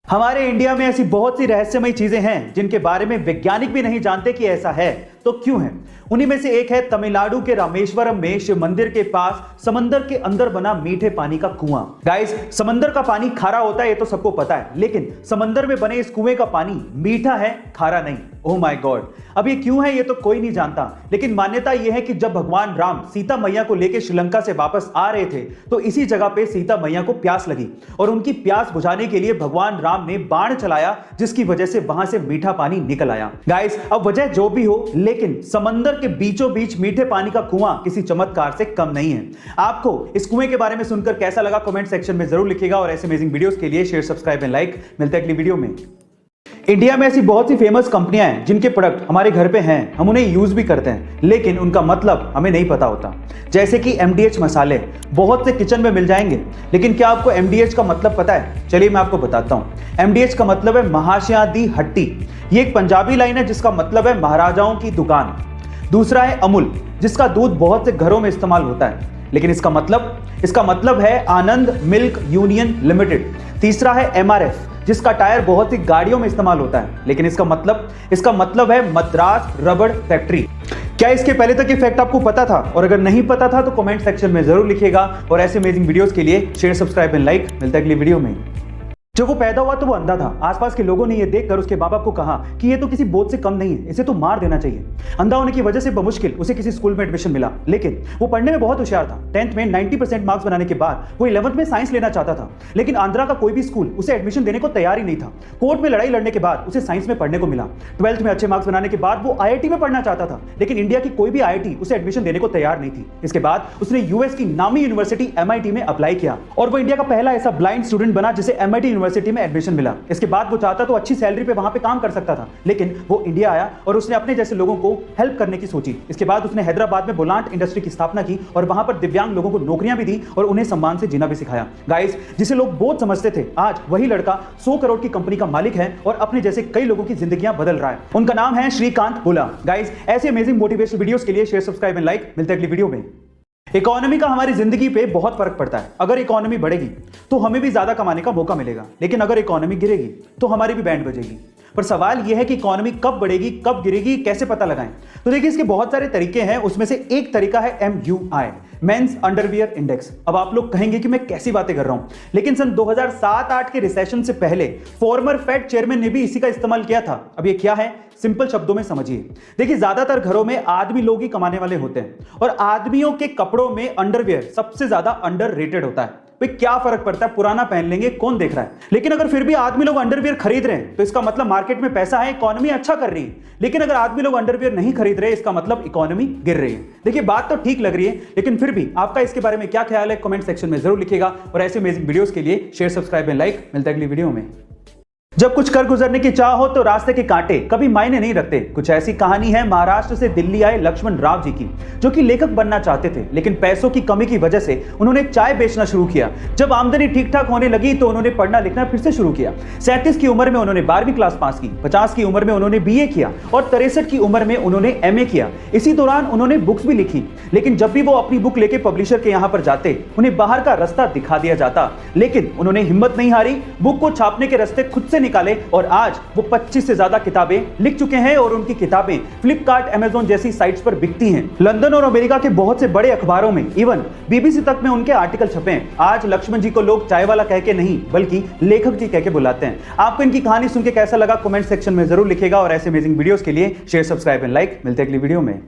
हमारे इंडिया में ऐसी बहुत सी रहस्यमयी चीजें हैं जिनके बारे में वैज्ञानिक भी नहीं जानते कि ऐसा है तो क्यों है। उन्हीं में से एक है तमिलनाडु के रामेश्वरम में शिव मंदिर के पास समंदर के अंदर बना मीठे पानी का कुआं। गाइस, समंदर का पानी खारा होता है ये तो सबको पता है, लेकिन समंदर में बने इस कुएं का पानी मीठा है, खारा नहीं। ओह माय गॉड, अब ये क्यों है ये तो कोई नहीं जानता, लेकिन मान्यता यह है कि जब भगवान राम सीता मैया को लेकर श्रीलंका से वापस आ रहे थे तो इसी जगह पे सीता मैया को प्यास लगी और उनकी प्यास बुझाने के लिए भगवान राम ने बाण चलाया, जिसकी वजह से वहां से मीठा पानी निकल आया। गाइस, अब वजह जो भी हो, लेकिन समंदर के बीचों बीच मीठे पानी का कुआं किसी चमत्कार से कम नहीं है। आपको इस कुएं के बारे में सुनकर कैसा लगा कमेंट सेक्शन में जरूर लिखिएगा और ऐसे अमेजिंग वीडियोस के लिए शेयर, सब्सक्राइब एंड लाइक। मिलते हैं अगली वीडियो में। इंडिया में ऐसी बहुत सी फेमस कंपनियां हैं जिनके प्रोडक्ट हमारे घर पे हैं, हम उन्हें यूज भी करते हैं, लेकिन उनका मतलब हमें नहीं पता होता। जैसे कि MDH मसाले बहुत से किचन में मिल जाएंगे, लेकिन क्या आपको MDH का मतलब पता है? चलिए मैं आपको बताता हूं। MDH का मतलब है महाशया दी हट्टी। ये एक पंजाबी लाइन है जिसका मतलब है महाराजाओं की दुकान। दूसरा है अमूल, जिसका दूध बहुत से घरों में इस्तेमाल होता है, लेकिन इसका मतलब है आनंद मिल्क यूनियन लिमिटेड। तीसरा है MRF, जिसका टायर बहुत सी गाड़ियों में इस्तेमाल होता है, लेकिन इसका मतलब है मद्रास रबड़ फैक्ट्री। क्या इसके पहले तक ये फैक्ट आपको पता था? और अगर नहीं पता था तो कमेंट सेक्शन में जरूर लिखिएगा और ऐसे अमेजिंग वीडियोस के लिए शेयर, सब्सक्राइब एंड लाइक। मिलता है अगली वीडियो में। जब वो पैदा हुआ तो वो अंधा था। आसपास के लोगों ने ये देखकर उसके माँ बाप को कहा कि ये तो किसी बोझ से कम नहीं है, इसे तो मार देना चाहिए। अंधा होने की वजह से बमुश्किल उसे किसी स्कूल में एडमिशन मिला, लेकिन वो पढ़ने में बहुत होशियार था। 10th में 90% मार्क्स बनाने के बाद वो 11th में साइंस लेना चाहता था, लेकिन आंध्रा का कोई भी स्कूल उसे एडमिशन देने को तैयार ही नहीं था। कोर्ट में लड़ाई लड़ने के बाद उसे साइंस में पढ़ने को मिला। 12th में अच्छे मार्क्स बनाने के बाद वो IIT में पढ़ना चाहता था, लेकिन इंडिया की कोई भी IIT उसे एडमिशन देने को तैयार नहीं थी। इसके बाद उसने US की नामी यूनिवर्सिटी MIT में अप्लाई किया और वो इंडिया का पहला ऐसा ब्लाइंड स्टूडेंट बना जिसे MIT यूनिवर्सिटी में एडमिशन मिला। इसके बाद वो चाहता तो अच्छी सैलरी पे वहां पे काम कर सकता था, लेकिन वो इंडिया आया और उसने अपने जैसे लोगों को हेल्प करने की सोची। इसके बाद उसने हैदराबाद में बुलांट इंडस्ट्री की स्थापना की और वहां पर दिव्यांग लोगों को नौकरियां भी दी और उन्हें सम्मान से जीना भी सिखाया। गाइस, जिसे लोग बोझ समझते थे, आज वही लड़का 100 करोड़ की कंपनी का मालिक है और अपने जैसे कई लोगों की जिंदगियां बदल रहा है। उनका नाम है श्रीकांत बुला। गाइस, ऐसे अमेजिंग मोटिवेशनल वीडियोस के लिए शेयर, सब्सक्राइब एंड लाइक। मिलते हैं अगली वीडियो में। इकोनॉमी का हमारी जिंदगी पे बहुत फर्क पड़ता है। अगर इकोनॉमी बढ़ेगी तो हमें भी ज्यादा कमाने का मौका मिलेगा, लेकिन अगर इकोनॉमी गिरेगी तो हमारी भी बैंड बजेगी। पर सवाल यह है कि इकोनॉमी कब बढ़ेगी, कब गिरेगी, कैसे पता लगाएं? तो देखिए, इसके बहुत सारे तरीके हैं। उसमें से एक तरीका है MUI, मेंस अंडरवियर इंडेक्स। अब आप लोग कहेंगे कि मैं कैसी बातें कर रहा हूं, लेकिन सन 2007-8 के रिसेशन से पहले फॉर्मर फेड चेयरमैन ने भी इसी का इस्तेमाल किया था। अब ये क्या है, सिंपल शब्दों में समझिए। देखिए, ज्यादातर घरों में आदमी लोग ही कमाने वाले होते हैं और आदमियों के कपड़ों में अंडरवियर सबसे ज्यादा अंडररेटेड होता है। भाई, क्या फर्क पड़ता है, पुराना पहन लेंगे, कौन देख रहा है। लेकिन अगर फिर भी आदमी लोग अंडरवियर खरीद रहे हैं तो इसका मतलब मार्केट में पैसा है, इकोनॉमी अच्छा कर रही है। लेकिन अगर आदमी लोग अंडरवियर नहीं खरीद रहे, इसका मतलब इकोनॉमी गिर रही है। देखिए, बात तो ठीक लग रही है, लेकिन फिर भी आपका इसके बारे में क्या ख्याल है कमेंट सेक्शन में जरूर लिखिएगा और ऐसे अमेजिंग वीडियोस के लिए शेयर, सब्सक्राइब एंड लाइक। मिलता है अगली वीडियो में। जब कुछ कर गुजरने की चाह हो तो रास्ते के कांटे कभी मायने नहीं रखते। कुछ ऐसी कहानी है महाराष्ट्र से दिल्ली आए लक्ष्मण राव जी की, जो कि लेखक बनना चाहते थे, लेकिन पैसों की कमी की वजह से उन्होंने चाय बेचना शुरू किया। जब आमदनी ठीक ठाक होने लगी तो उन्होंने पढ़ना लिखना फिर से शुरू किया। 37 की उम्र में उन्होंने 12वीं क्लास पास की, 50 की उम्र में उन्होंने BA किया और 63 की उम्र में उन्होंने MA किया। इसी दौरान उन्होंने बुक्स भी लिखी, लेकिन जब भी वो अपनी बुक लेके पब्लिशर के यहाँ पर जाते, उन्हें बाहर का रास्ता दिखा दिया जाता, लेकिन उन्होंने हिम्मत नहीं हारी, बुक को छापने के रास्ते खुद से निकाले और आज वो 25 से ज्यादा किताबें लिख चुके हैं और उनकी किताबें फ्लिपकार्ट, अमेज़न जैसी साइट्स पर बिकती हैं। लंदन और अमेरिका के बहुत से बड़े अखबारों में, इवन BBC तक में उनके आर्टिकल छपे हैं। आज लक्ष्मण जी को लोग चाय वाला कह के नहीं बल्कि लेखक जी कह के बुलाते हैं। आपको इनकी कहानी सुन के कैसा लगा कमेंट सेक्शन में जरूर लिखिएगा और ऐसे अमेजिंग वीडियोस के लिए शेयर, सब्सक्राइब एंड लाइक। मिलते हैं अगली वीडियो में।